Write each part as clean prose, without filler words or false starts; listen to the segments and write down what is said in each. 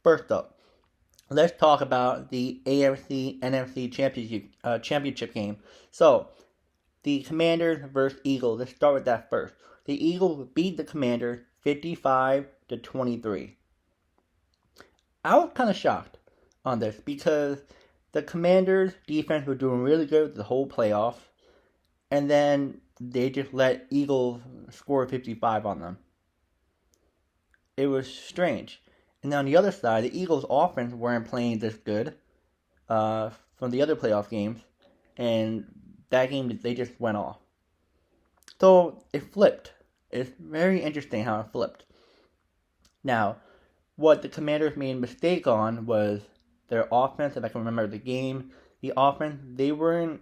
first up, let's talk about the AFC NFC championship game. So, the Commanders versus Eagles. Let's start with that first. The Eagles beat the Commanders 55-23. I was kind of shocked on this because the Commanders' defense was doing really good the whole playoff, and then they just let Eagles score 55 on them. It was strange. And on the other side, the Eagles' offense weren't playing this good from the other playoff games, and that game they just went off. So it flipped. It's very interesting how it flipped. Now, what the Commanders made a mistake on was their offense. If I can remember the game, the offense they weren't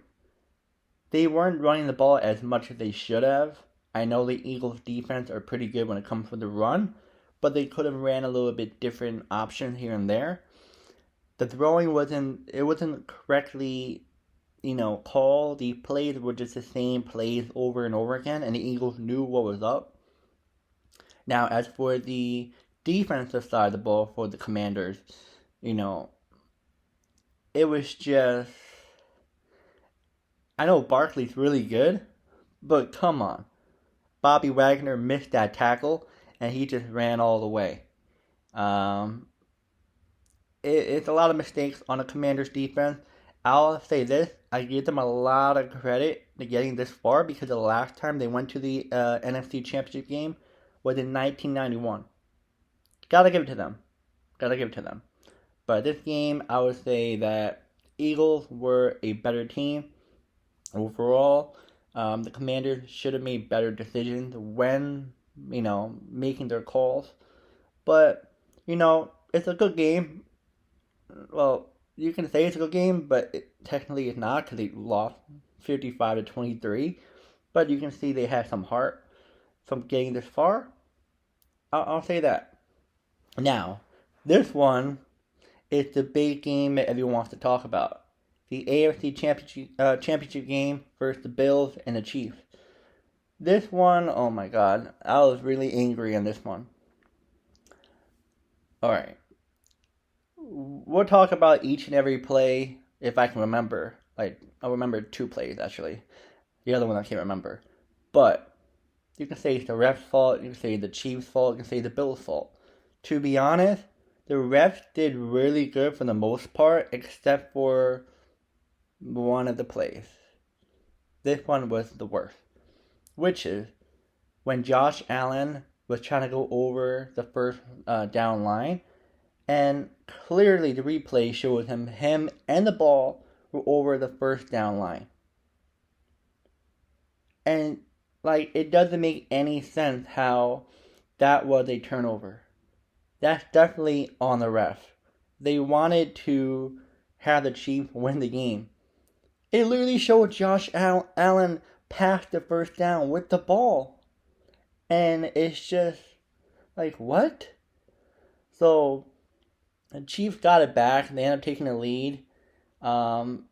running the ball as much as they should have. I know the Eagles' defense are pretty good when it comes to the run, but they could have ran a little bit different options here and there. The throwing wasn't correctly, called. The plays were just the same plays over and over again, and the Eagles knew what was up. Now, as for the defensive side of the ball for the Commanders, it was just, I know Barkley's really good, but come on. Bobby Wagner missed that tackle, and he just ran all the way. It's a lot of mistakes on the Commanders' defense. I'll say this, I give them a lot of credit to getting this far because the last time they went to the NFC Championship game was in 1991. Gotta give it to them. But this game, I would say that Eagles were a better team overall. The Commanders should have made better decisions when, making their calls. But, it's a good game. Well, you can say it's a good game, but technically it's not because they lost 55-23. But you can see they had some heart from getting this far. I'll say that. Now, this one is the big game that everyone wants to talk about. The AFC championship game versus the Bills and the Chiefs. This one, oh my god, I was really angry on this one. Alright. We'll talk about each and every play if I can remember. I'll remember 2 plays actually. The other one I can't remember. But you can say it's the ref's fault, you can say the Chiefs' fault, you can say the Bills' fault. To be honest, the refs did really good for the most part, except for one of the plays. This one was the worst. Which is when Josh Allen was trying to go over the first down line, and clearly the replay shows him and the ball were over the first down line. And it doesn't make any sense how that was a turnover. That's definitely on the ref. They wanted to have the Chiefs win the game. It literally showed Josh Allen pass the first down with the ball. And it's just, what? So, the Chiefs got it back. They ended up taking the lead. The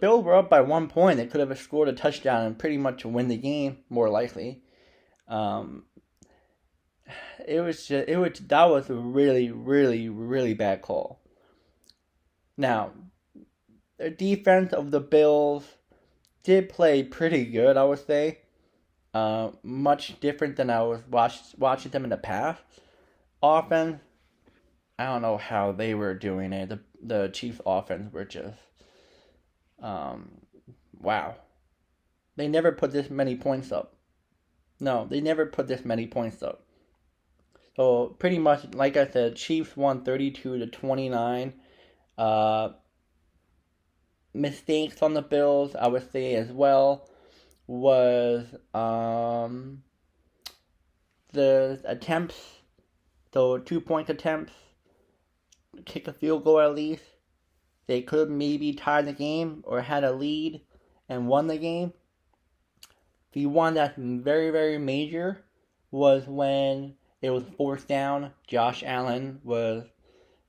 Bills were up by 1 point. They could have scored a touchdown and pretty much win the game, more likely. That was a really, really, really bad call. Now, the defense of the Bills did play pretty good, I would say. Much different than I was watching them in the past. Offense, I don't know how they were doing it. The Chiefs' offense were just, wow. They never put this many points up. No, they never put this many points up. So pretty much, like I said, Chiefs won 32-29. Mistakes on the Bills, I would say as well, was the attempts, so 2-point attempts, kick a field goal at least. They could have maybe tied the game or had a lead and won the game. The one that's very, very major was when it was fourth down. Josh Allen was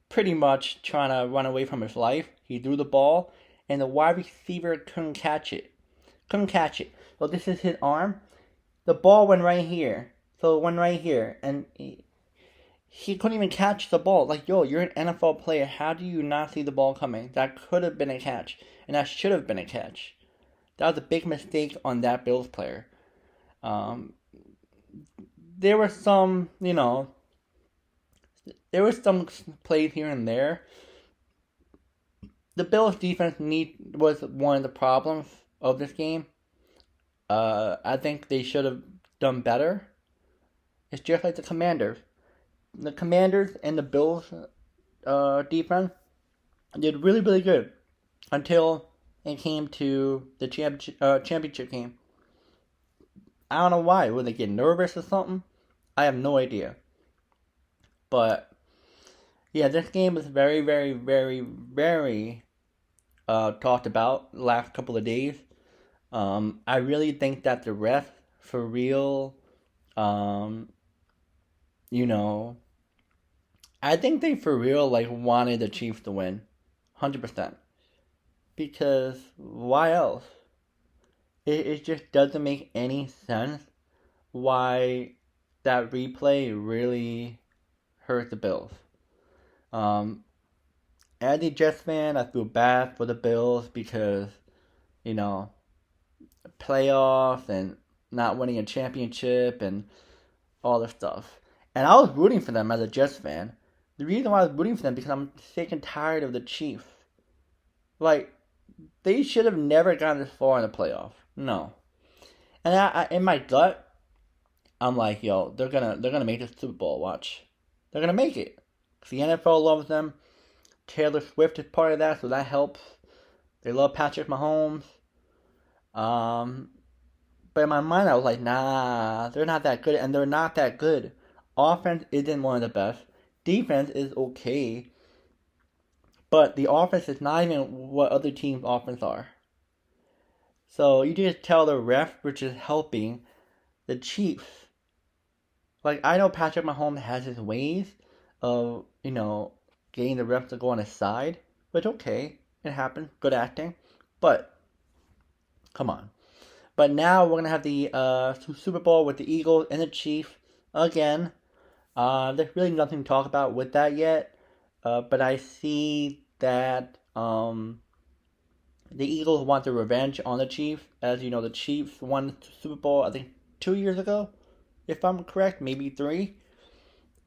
pretty much trying to run away from his life. He threw the ball, and the wide receiver couldn't catch it. So this is his arm. The ball went right here. So it went right here, and he couldn't even catch the ball. Like, yo, you're an NFL player. How do you not see the ball coming? That could have been a catch, and that should have been a catch. That was a big mistake on that Bills player. Um, there were some, there were some plays here and there. The Bills' defense was one of the problems of this game. I think they should have done better. It's just like the Commanders. The Commanders and the Bills defense did really, really good until it came to the championship game. I don't know why. Would they get nervous or something? I have no idea. But yeah, this game was very, very, very, very talked about the last couple of days. I really think that the refs, for real, you know, I think they for real wanted the Chiefs to win, 100%. Because why else? It just doesn't make any sense why that replay really hurt the Bills. As a Jets fan, I feel bad for the Bills because, you know, playoffs and not winning a championship and all this stuff. And I was rooting for them as a Jets fan. The reason why I was rooting for them because I'm sick and tired of the Chiefs. Like, they should have never gotten this far in the playoffs. No. And I in my gut, I'm like, yo, they're gonna make this Super Bowl. Watch, they're gonna make it. 'Cause the NFL loves them. Taylor Swift is part of that, so that helps. They love Patrick Mahomes. But in my mind, I was like, nah, they're not that good, and they're not that good. Offense isn't one of the best. Defense is okay. But the offense is not even what other teams' offense are. So you just tell the ref, which is helping the Chiefs. Like, I know Patrick Mahomes has his ways of, getting the ref to go on his side. But okay, it happened. Good acting. But, come on. But now we're going to have the Super Bowl with the Eagles and the Chiefs again. There's really nothing to talk about with that yet. But I see that the Eagles want their revenge on the Chiefs. As you know, the Chiefs won the Super Bowl, I think, 2 years ago. If I'm correct, maybe 3.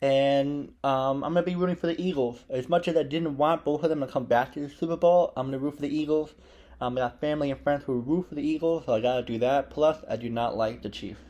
And I'm going to be rooting for the Eagles. As much as I didn't want both of them to come back to the Super Bowl, I'm going to root for the Eagles. I got family and friends who root for the Eagles, so I got to do that. Plus, I do not like the Chiefs.